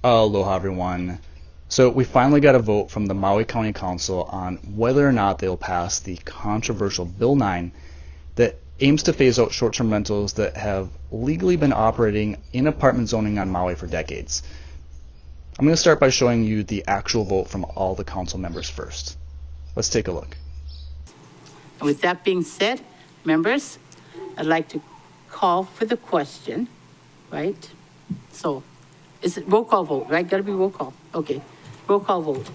Aloha everyone. So we finally got a vote from the Maui County Council on whether or not they'll pass the controversial Bill 9 that aims to phase out short-term rentals that have legally been operating in apartment zoning on Maui for decades. I'm going to start by showing you the actual vote from all the council members first. Let's take a look. And with that being said, members, I'd like to call for the question, right? So, is it roll call vote, right? Gotta be roll call. Okay, roll call vote.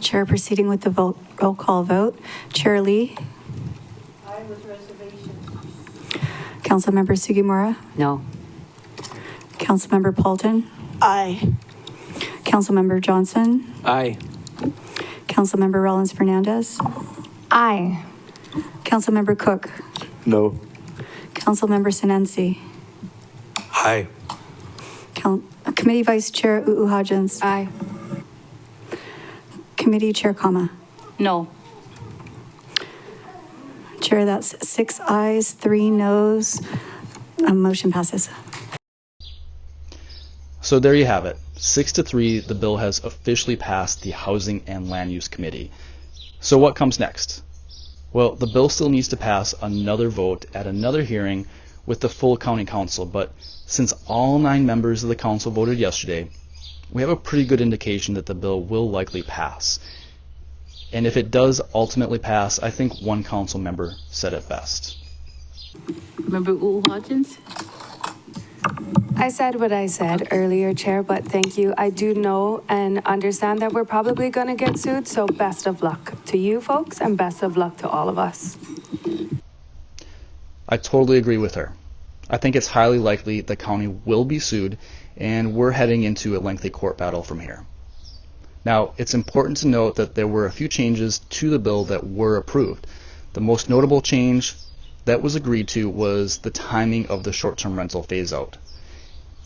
Chair proceeding with the vote, roll call vote. Chair Lee. Aye with reservations. Councilmember Sugimura. No. Councilmember Paulton. Aye. Councilmember Johnson. Aye. Councilmember Rollins Fernandez. Aye. Councilmember Cook. No. Councilmember Sinensi. Aye. Committee Vice Chair Hodgins. Aye. Committee Chair Kama. No. Chair, that's 6 ayes, 3 noes. Motion passes. So there you have it. 6-3, the bill has officially passed the Housing and Land Use Committee. So what comes next? Well, the bill still needs to pass another vote at another hearing with the full county council, but since all 9 members of the council voted yesterday, we have a pretty good indication that the bill will likely pass. And if it does ultimately pass, I think one council member said it best. Member Hodgins? I said what I said earlier, Chair, but thank you. I do know and understand that we're probably going to get sued, so best of luck to you folks and best of luck to all of us. I totally agree with her. I think it's highly likely the county will be sued, and we're heading into a lengthy court battle from here. Now, it's important to note that there were a few changes to the bill that were approved. The most notable change that was agreed to was the timing of the short-term rental phase-out.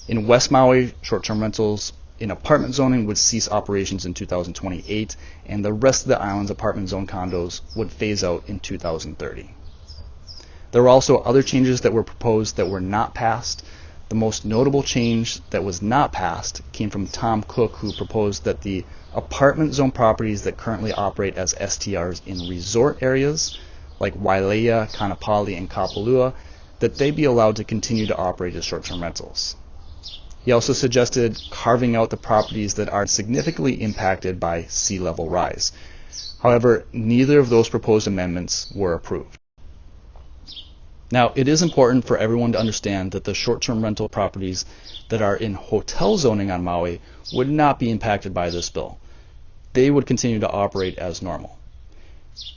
In West Maui, short-term rentals in apartment zoning would cease operations in 2028, and the rest of the island's apartment zone condos would phase out in 2030. There were also other changes that were proposed that were not passed. The most notable change that was not passed came from Tom Cook, who proposed that the apartment zone properties that currently operate as STRs in resort areas, like Wailea, Kanapali, and Kapalua, that they be allowed to continue to operate as short-term rentals. He also suggested carving out the properties that are significantly impacted by sea level rise. However, neither of those proposed amendments were approved. Now, it is important for everyone to understand that the short-term rental properties that are in hotel zoning on Maui would not be impacted by this bill. They would continue to operate as normal.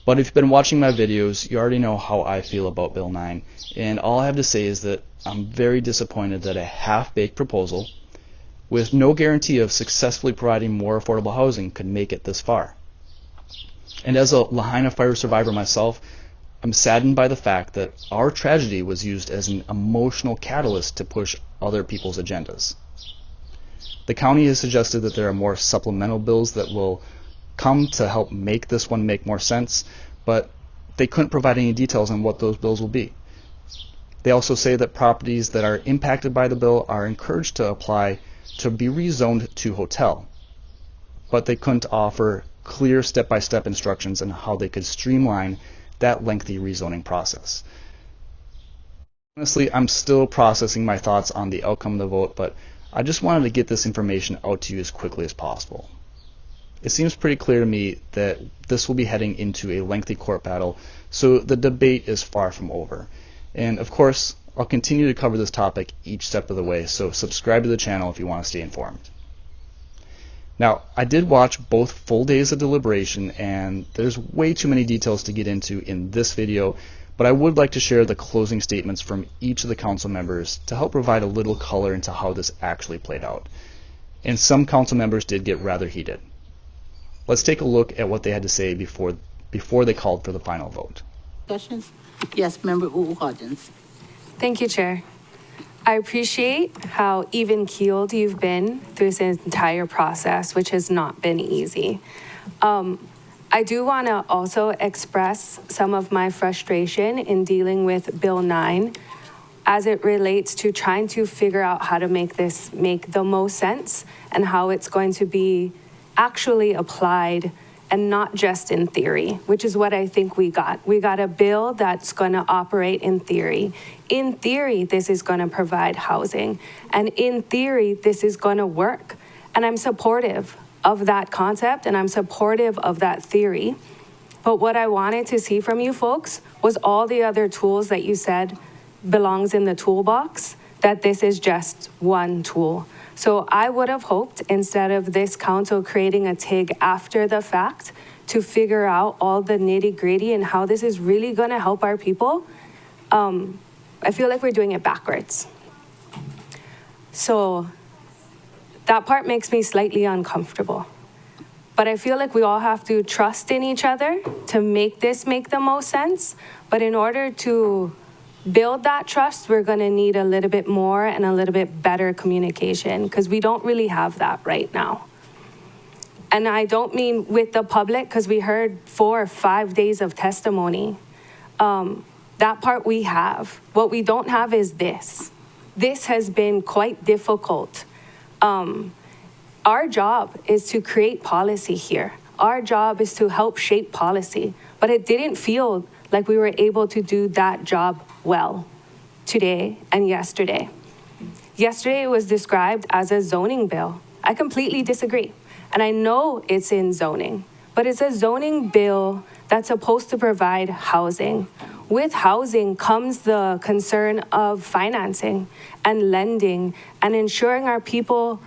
But if you've been watching my videos, you already know how I feel about Bill 9, and all I have to say is that I'm very disappointed that a half-baked proposal with no guarantee of successfully providing more affordable housing could make it this far. And as a Lahaina fire survivor myself, I'm saddened by the fact that our tragedy was used as an emotional catalyst to push other people's agendas. The county has suggested that there are more supplemental bills that will come to help make this one make more sense, but they couldn't provide any details on what those bills will be. They also say that properties that are impacted by the bill are encouraged to apply to be rezoned to hotel, but they couldn't offer clear step-by-step instructions on how they could streamline that lengthy rezoning process. Honestly, I'm still processing my thoughts on the outcome of the vote, but I just wanted to get this information out to you as quickly as possible. It seems pretty clear to me that this will be heading into a lengthy court battle, so the debate is far from over. And of course, I'll continue to cover this topic each step of the way, so subscribe to the channel if you want to stay informed. Now, I did watch both full days of deliberation, and there's way too many details to get into in this video, but I would like to share the closing statements from each of the council members to help provide a little color into how this actually played out. And some council members did get rather heated. Let's take a look at what they had to say before they called for the final vote. Questions? Yes, Member Hodgins. Thank you, Chair. I appreciate how even-keeled you've been through this entire process, which has not been easy. I do want to also express some of my frustration in dealing with Bill 9. as it relates to trying to figure out how to make this make the most sense and how it's going to be actually applied and not just in theory, which is what I think we got. We got a bill that's going to operate in theory. In theory, this is going to provide housing. And in theory, this is going to work. And I'm supportive of that concept and I'm supportive of that theory. But what I wanted to see from you folks was all the other tools that you said belongs in the toolbox, that this is just one tool. So I would have hoped, instead of this council creating a TIG after the fact to figure out all the nitty-gritty and how this is really going to help our people, I feel like we're doing it backwards. So that part makes me slightly uncomfortable. But I feel like we all have to trust in each other to make this make the most sense. But in order to build that trust, we're going to need a little bit more and a little bit better communication, because we don't really have that right now. And I don't mean with the public, because we heard 4 or 5 days of testimony. That part we have. What we don't have is this. This has been quite difficult. Our job is to create policy here. Our job is to help shape policy. But it didn't feel like we were able to do that job well today and yesterday. Yesterday it was described as a zoning bill. I completely disagree. And I know it's in zoning, but it's a zoning bill that's supposed to provide housing. With housing comes the concern of financing and lending and ensuring our people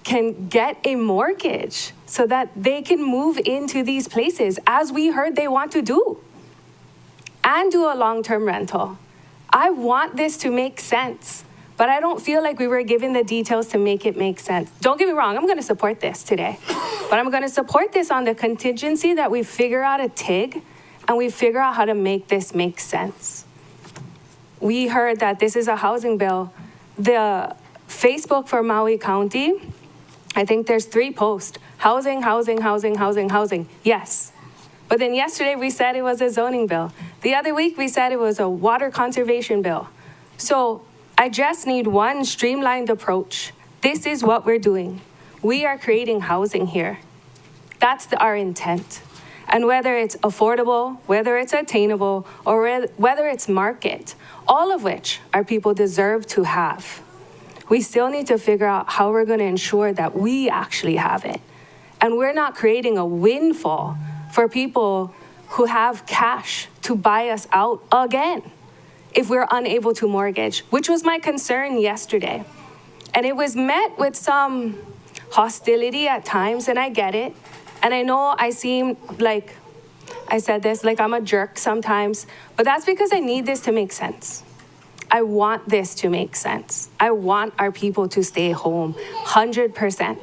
can get a mortgage so that they can move into these places, as we heard they want to do, and do a long-term rental. I want this to make sense, but I don't feel like we were given the details to make it make sense. Don't get me wrong, I'm going to support this today, but I'm going to support this on the contingency that we figure out a TIG and we figure out how to make this make sense. We heard that this is a housing bill. The Facebook for Maui County, I think there's 3 posts. Housing, housing, housing, housing, housing. Yes. But then yesterday we said it was a zoning bill. The other week we said it was a water conservation bill. So I just need one streamlined approach. This is what we're doing. We are creating housing here. That's our intent. And whether it's affordable, whether it's attainable, or whether it's market, all of which our people deserve to have. We still need to figure out how we're going to ensure that we actually have it. And we're not creating a windfall for people who have cash to buy us out again if we're unable to mortgage, which was my concern yesterday. And it was met with some hostility at times, and I get it. And I know I seem like, I said this, like I'm a jerk sometimes, but that's because I need this to make sense. I want this to make sense. I want our people to stay home, 100%.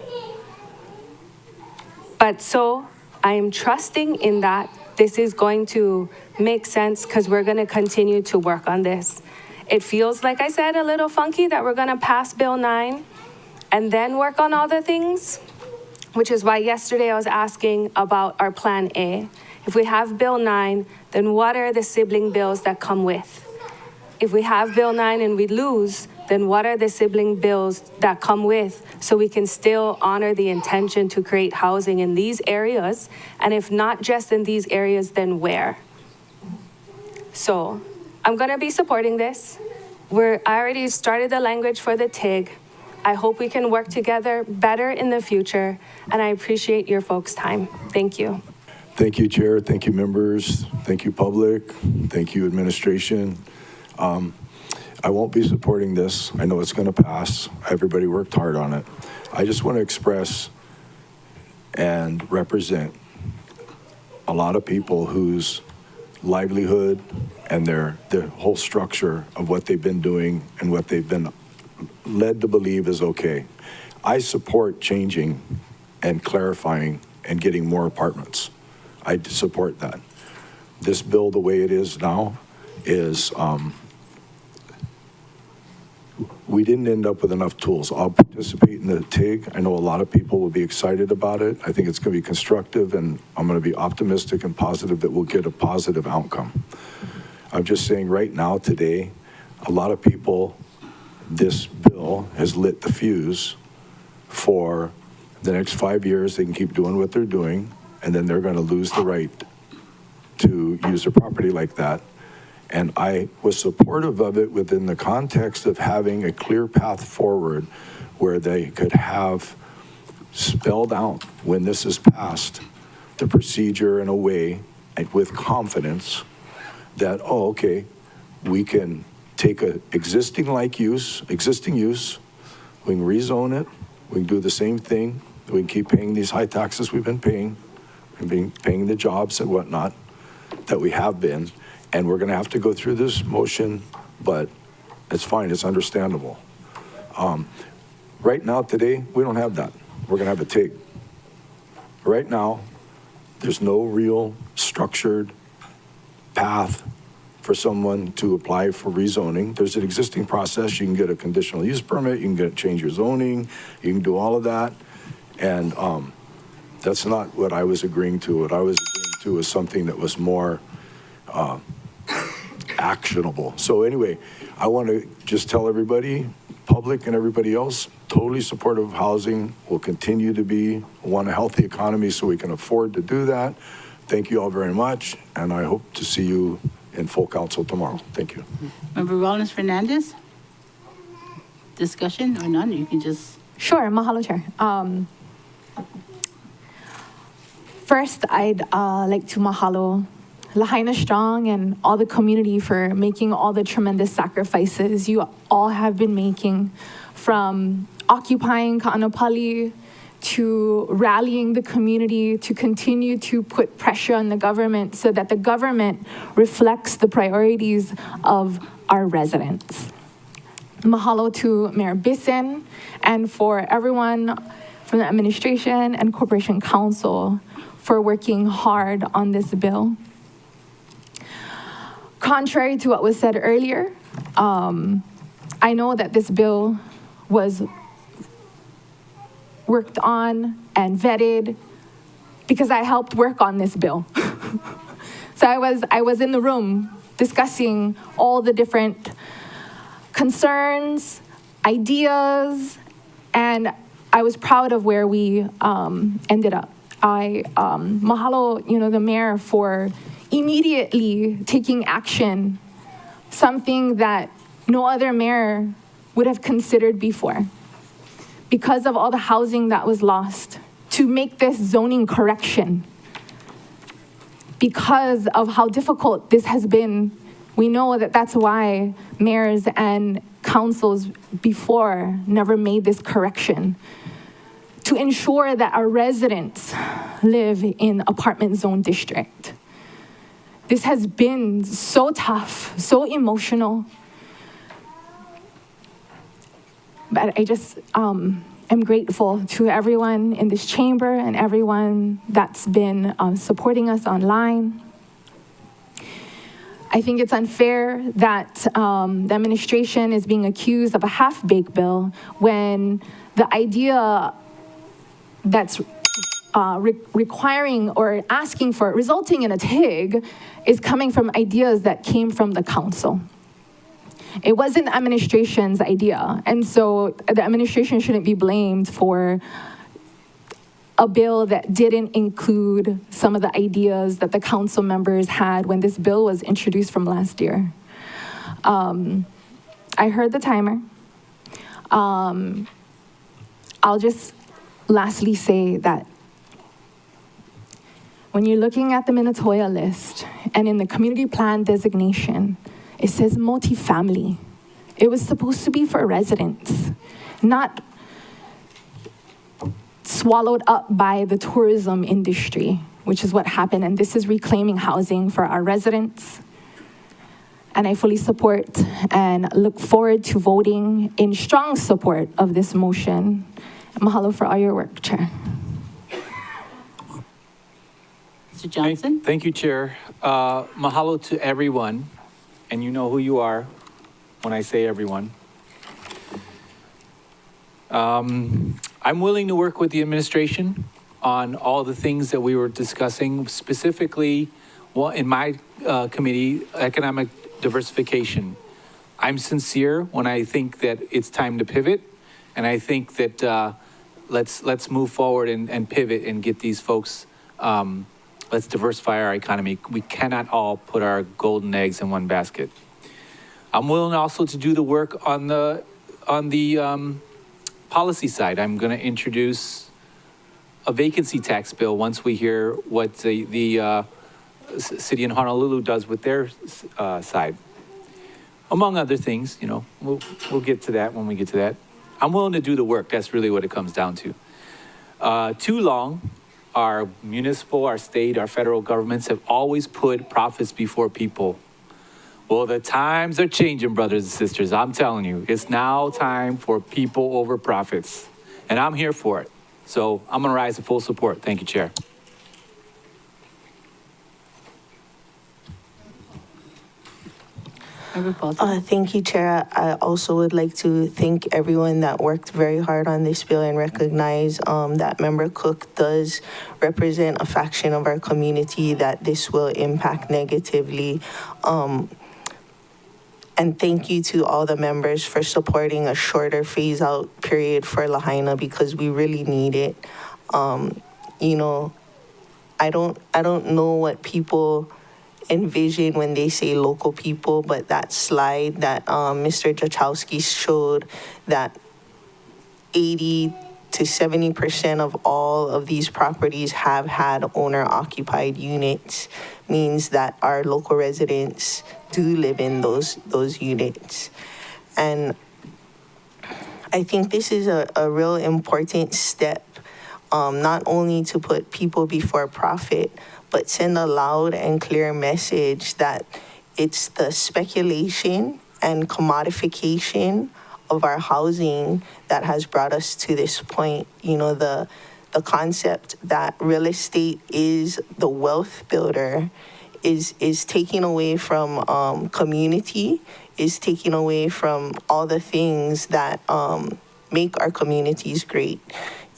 But so I am trusting in that this is going to make sense, because we're going to continue to work on this. It feels, like I said, a little funky that we're going to pass Bill 9 and then work on all the things, which is why yesterday I was asking about our Plan A. If we have Bill 9, then what are the sibling bills that come with? If we have Bill 9 and we lose, then what are the sibling bills that come with, so we can still honor the intention to create housing in these areas? And if not just in these areas, then where? So I'm going to be supporting this. I already started the language for the TIG. I hope we can work together better in the future, and I appreciate your folks' time. Thank you. Thank you, Chair. Thank you, members. Thank you, public. Thank you, administration. I won't be supporting this. I know it's going to pass. Everybody worked hard on it. I just want to express and represent a lot of people whose livelihood and their whole structure of what they've been doing and what they've been led to believe is okay. I support changing and clarifying and getting more apartments. I support that. This bill, the way it is now, is we didn't end up with enough tools. I'll participate in the TIG. I know a lot of people will be excited about it. I think it's going to be constructive, and I'm going to be optimistic and positive that we'll get a positive outcome. I'm just saying right now, today, a lot of people, this bill has lit the fuse for the next 5 years. They can keep doing what they're doing, and then they're going to lose the right to use their property like that. And I was supportive of it within the context of having a clear path forward where they could have spelled out when this is passed the procedure in a way and with confidence that, oh, okay, we can take a existing use, we can rezone it, we can do the same thing, we can keep paying these high taxes we've been paying, and paying the jobs and whatnot that we have been, and we're gonna have to go through this motion, but it's fine, it's understandable. Right now, today, we don't have that. We're gonna have a TIG. Right now, there's no real structured path for someone to apply for rezoning. There's an existing process. You can get a conditional use permit, you can change your zoning, you can do all of that. And that's not what I was agreeing to. What I was agreeing to was something that was more actionable. So anyway, I want to just tell everybody, public and everybody else, totally supportive of housing, will continue to be, want a healthy economy so we can afford to do that. Thank you all very much, and I hope to see you in full council tomorrow. Thank you. Member Rollins Fernandez? Discussion or none? You can just. Sure, mahalo, Chair. First, I'd like to mahalo Lahaina Strong and all the community for making all the tremendous sacrifices you all have been making, from occupying Ka'anapali to rallying the community to continue to put pressure on the government so that the government reflects the priorities of our residents. Mahalo to Mayor Bisson and for everyone from the administration and Corporation Council for working hard on this bill. Contrary to what was said earlier, I know that this bill was worked on and vetted because I helped work on this bill. So I was in the room discussing all the different concerns, ideas, and I was proud of where we ended up. Mahalo, the mayor for immediately taking action, something that no other mayor would have considered before. Because of all the housing that was lost, to make this zoning correction. Because of how difficult this has been, we know that that's why mayors and councils before never made this correction. To ensure that our residents live in apartment zone district. This has been so tough, so emotional. But I just am grateful to everyone in this chamber and everyone that's been supporting us online. I think it's unfair that the administration is being accused of a half-baked bill when the idea that's requiring or asking for, resulting in a TIG, is coming from ideas that came from the council. It wasn't the administration's idea, and so the administration shouldn't be blamed for a bill that didn't include some of the ideas that the council members had when this bill was introduced from last year. I heard the timer. I'll just lastly say that when you're looking at the Minatoya list and in the community plan designation, it says multifamily. It was supposed to be for residents, not swallowed up by the tourism industry, which is what happened. And this is reclaiming housing for our residents. And I fully support and look forward to voting in strong support of this motion. Mahalo for all your work, Chair. Mr. Johnson? Thank you, Chair. Mahalo to everyone, and you know who you are when I say everyone. I'm willing to work with the administration on all the things that we were discussing, specifically in my committee, economic diversification. I'm sincere when I think that it's time to pivot, and I think that let's move forward and pivot and get these folks. Let's diversify our economy. We cannot all put our golden eggs in one basket. I'm willing also to do the work on the policy side. I'm going to introduce a vacancy tax bill once we hear what the city in Honolulu does with their side. Among other things, you know, we'll get to that when we get to that. I'm willing to do the work. That's really what it comes down to. Too long, our municipal, our state, our federal governments have always put profits before people. Well, the times are changing, brothers and sisters. I'm telling you, it's now time for people over profits. And I'm here for it. So I'm going to rise to full support. Thank you, Chair. Thank you, Chair. I also would like to thank everyone that worked very hard on this bill and recognize that Member Cook does represent a faction of our community that this will impact negatively. And thank you to all the members for supporting a shorter phase-out period for Lahaina because we really need it. You know, I don't know what people envision when they say local people, but that slide that Mr. Jachowski showed, that 80 to 70% of all of these properties have had owner-occupied units, means that our local residents do live in those units. And I think this is a real important step, not only to put people before profit, but send a loud and clear message that it's the speculation and commodification of our housing that has brought us to this point. You know, the concept that real estate is the wealth builder is taking away from community, is taking away from all the things that make our communities great.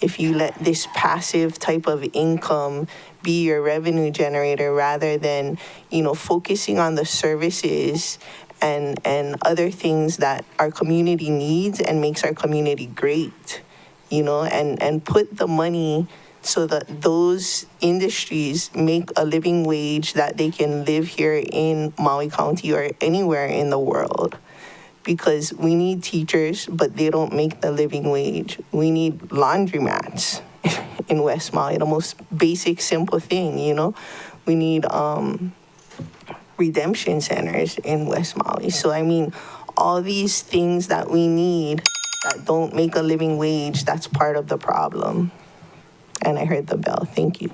If you let this passive type of income be your revenue generator rather than, you know, focusing on the services and other things that our community needs and makes our community great, you know, and put the money so that those industries make a living wage that they can live here in Maui County or anywhere in the world. Because we need teachers, but they don't make the living wage. We need laundromats in West Maui, the most basic, simple thing, you know? We need redemption centers in West Maui. So, I mean, all these things that we need that don't make a living wage, that's part of the problem. And I heard the bell. Thank you.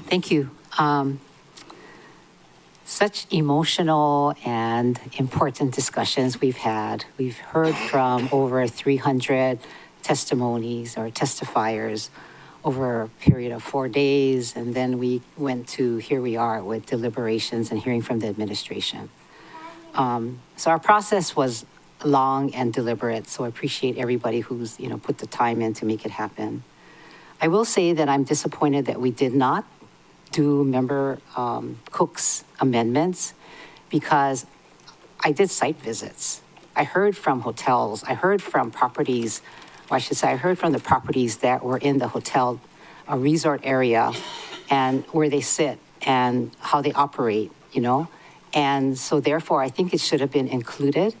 Thank you. Such emotional and important discussions we've had. We've heard from over 300 testimonies or testifiers over a period of 4 days, and then we went to here we are with deliberations and hearing from the administration. So our process was long and deliberate, so I appreciate everybody who's put the time in to make it happen. I will say that I'm disappointed that we did not do Member Cook's amendments because I did site visits. I heard from hotels, I heard from properties, or I should say I heard from the properties that were in the hotel resort area and where they sit and how they operate, And so therefore, I think it should have been included.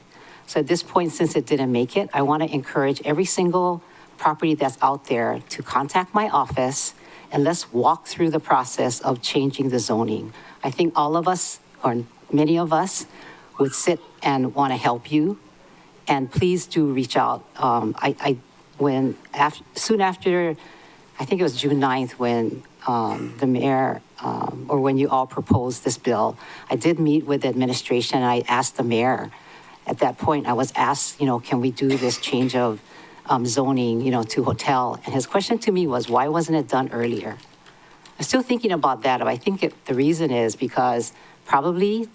So at this point, since it didn't make it, I want to encourage every single property that's out there to contact my office and let's walk through the process of changing the zoning. I think all of us, or many of us, would sit and want to help you. And please do reach out. Soon after, I think it was June 9th when the mayor, or when you all proposed this bill, I did meet with the administration and I asked the mayor. At that point, I was asked, can we do this change of zoning, to hotel? And his question to me was, why wasn't it done earlier? I'm still thinking about that, but I think the reason is because probably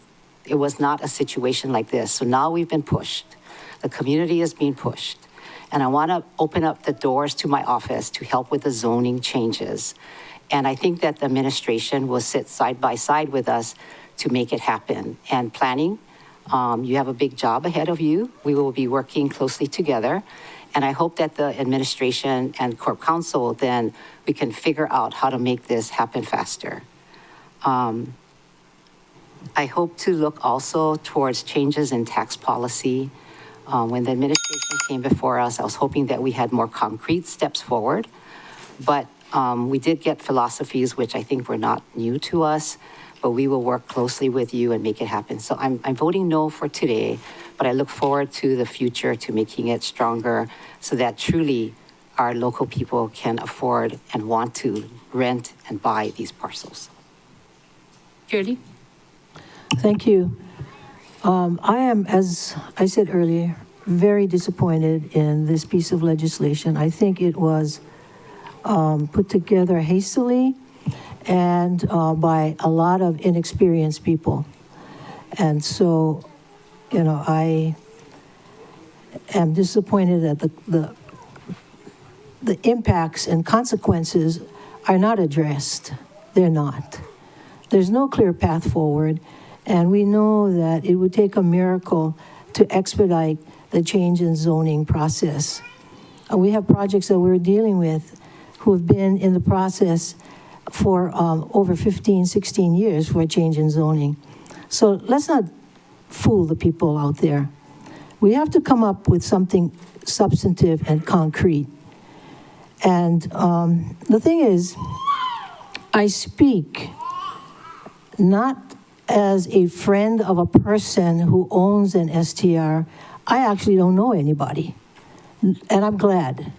it was not a situation like this. So now we've been pushed. The community is being pushed. And I want to open up the doors to my office to help with the zoning changes. And I think that the administration will sit side by side with us to make it happen. And planning, you have a big job ahead of you. We will be working closely together. And I hope that the administration and Corp Council, then we can figure out how to make this happen faster. I hope to look also towards changes in tax policy. When the administration came before us, I was hoping that we had more concrete steps forward. But we did get philosophies which I think were not new to us, but we will work closely with you and make it happen. So I'm voting no for today, but I look forward to the future, to making it stronger so that truly our local people can afford and want to rent and buy these parcels. Shirley? Thank you. I am, as I said earlier, very disappointed in this piece of legislation. I think it was put together hastily and by a lot of inexperienced people. And so, you know, I am disappointed that the impacts and consequences are not addressed. They're not. There's no clear path forward, and we know that it would take a miracle to expedite the change in zoning process. We have projects that we're dealing with who have been in the process for over 15, 16 years for a change in zoning. So let's not fool the people out there. We have to come up with something substantive and concrete. And the thing is, I speak not as a friend of a person who owns an STR. I actually don't know anybody. And I'm glad,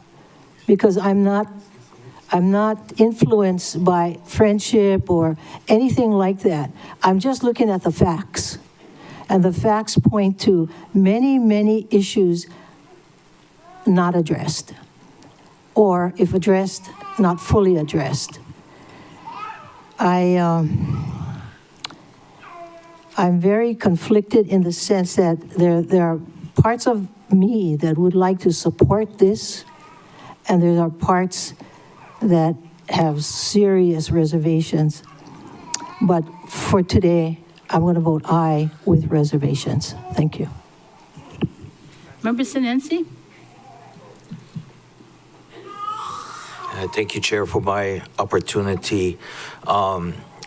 because I'm not influenced by friendship or anything like that. I'm just looking at the facts. And the facts point to many, many issues not addressed. Or if addressed, not fully addressed. I'm very conflicted in the sense that there are parts of me that would like to support this, and there are parts that have serious reservations. But for today, I'm going to vote aye with reservations. Thank you. Member Sinensi? Thank you, Chair, for my opportunity.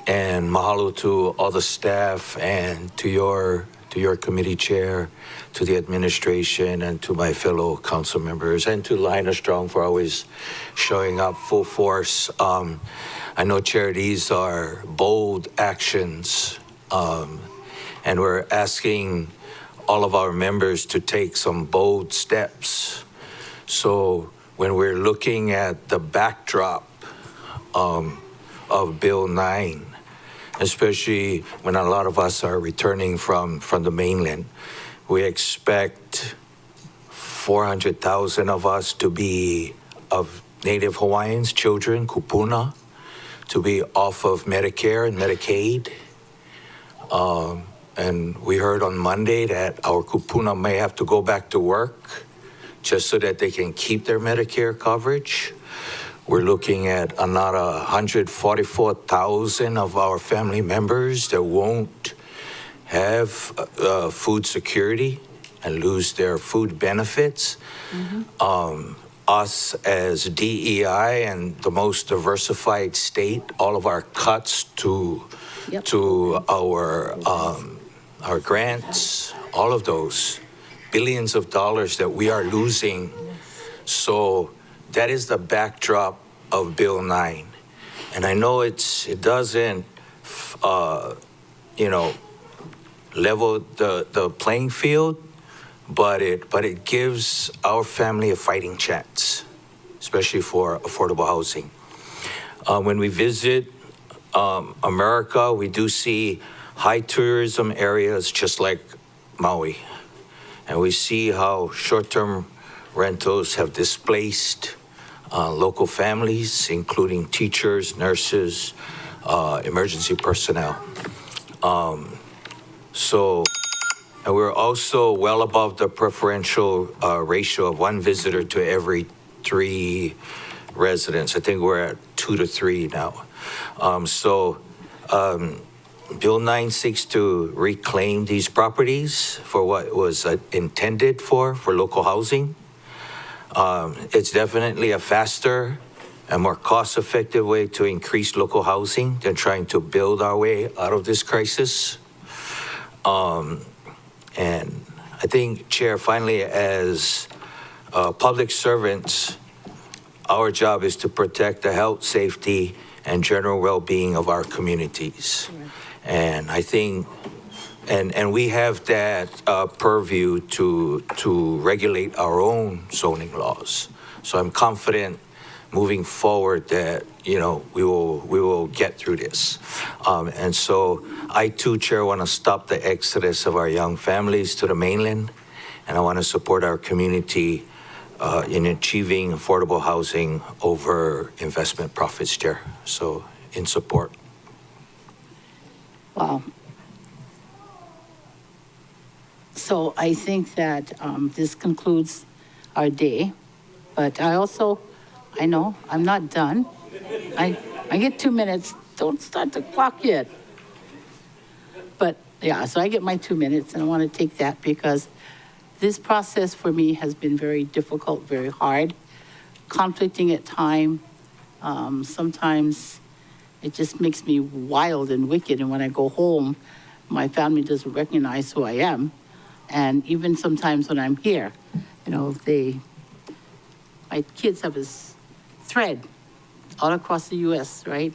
And mahalo to all the staff and to your committee chair, to the administration, and to my fellow council members, and to Lahaina Strong for always showing up full force. I know, Chair, these are bold actions, and we're asking all of our members to take some bold steps. So when we're looking at the backdrop of Bill 9, especially when a lot of us are returning from the mainland, we expect 400,000 of us to be of Native Hawaiians, children, kupuna, to be off of Medicare and Medicaid. And we heard on Monday that our kupuna may have to go back to work just so that they can keep their Medicare coverage. We're looking at another 144,000 of our family members that won't have food security and lose their food benefits. Us as DEI and the most diversified state, all of our cuts to our grants, all of those billions of dollars that we are losing. So that is the backdrop of Bill 9. And I know it doesn't, level the playing field, but it gives our family a fighting chance, especially for affordable housing. When we visit America, we do see high tourism areas just like Maui. And we see how short-term rentals have displaced local families, including teachers, nurses, emergency personnel. And we're also well above the preferential ratio of 1 visitor to every 3 residents. I think we're at 2 to 3 now. Bill 9 seeks to reclaim these properties for what was intended for local housing. It's definitely a faster and more cost-effective way to increase local housing than trying to build our way out of this crisis. And I think, Chair, finally, as public servants, our job is to protect the health, safety, and general well-being of our communities. And I think, and we have that purview to regulate our own zoning laws. So I'm confident moving forward that, you know, we will get through this. And so I too, Chair, want to stop the exodus of our young families to the mainland, and I want to support our community in achieving affordable housing over investment profits, Chair. So in support. Wow. So I think that this concludes our day, but I know I'm not done. I get 2 minutes. Don't start the clock yet. But yeah, so I get my 2 minutes, and I want to take that because this process for me has been very difficult, very hard, conflicting at time. Sometimes it just makes me wild and wicked, and when I go home, my family doesn't recognize who I am. And even sometimes when I'm here, you know, my kids have this thread all across the U.S., right?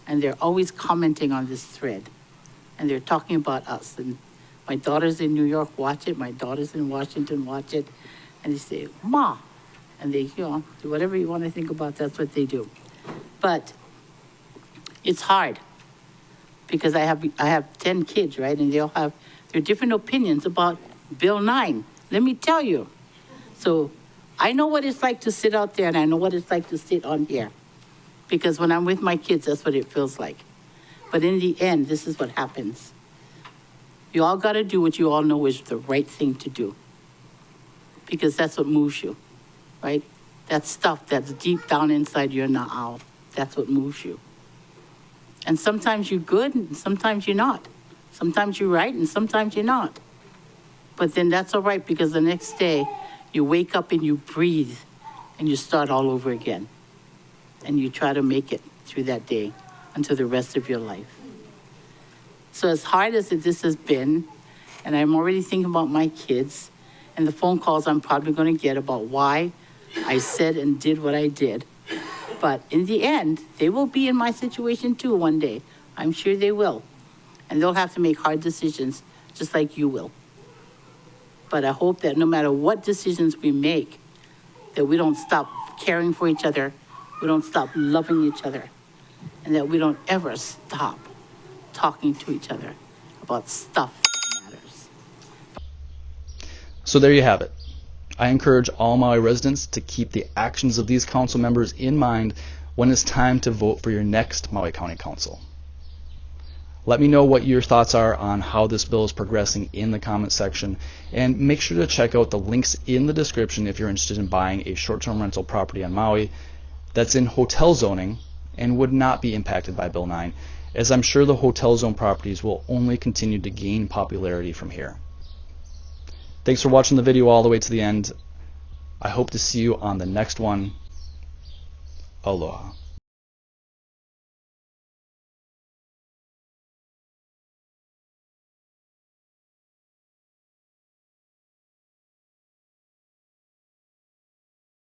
And they're always commenting on this thread. And they're talking about us. And my daughters in New York watch it. My daughters in Washington watch it. And they say, Ma. And they, you know, do whatever you want to think about, that's what they do. But it's hard because I have 10 kids, right? And they all have their different opinions about Bill 9. Let me tell you. So I know what it's like to sit out there, and I know what it's like to sit on here. Because when I'm with my kids, that's what it feels like. But in the end, this is what happens. You all got to do what you all know is the right thing to do. Because that's what moves you, right? That stuff that's deep down inside your na'au, that's what moves you. And sometimes you're good, and sometimes you're not. Sometimes you're right, and sometimes you're not. But then that's all right, because the next day, you wake up and you breathe, and you start all over again. And you try to make it through that day until the rest of your life. So as hard as this has been, and I'm already thinking about my kids and the phone calls I'm probably going to get about why I said and did what I did. But in the end, they will be in my situation too one day. I'm sure they will. And they'll have to make hard decisions just like you will. But I hope that no matter what decisions we make, that we don't stop caring for each other, we don't stop loving each other, and that we don't ever stop talking to each other about stuff that matters. So there you have it. I encourage all Maui residents to keep the actions of these council members in mind when it's time to vote for your next Maui County Council. Let me know what your thoughts are on how this bill is progressing in the comment section, and make sure to check out the links in the description if you're interested in buying a short-term rental property on Maui that's in hotel zoning and would not be impacted by Bill 9, as I'm sure the hotel zone properties will only continue to gain popularity from here. Thanks for watching the video all the way to the end. I hope to see you on the next one. Aloha.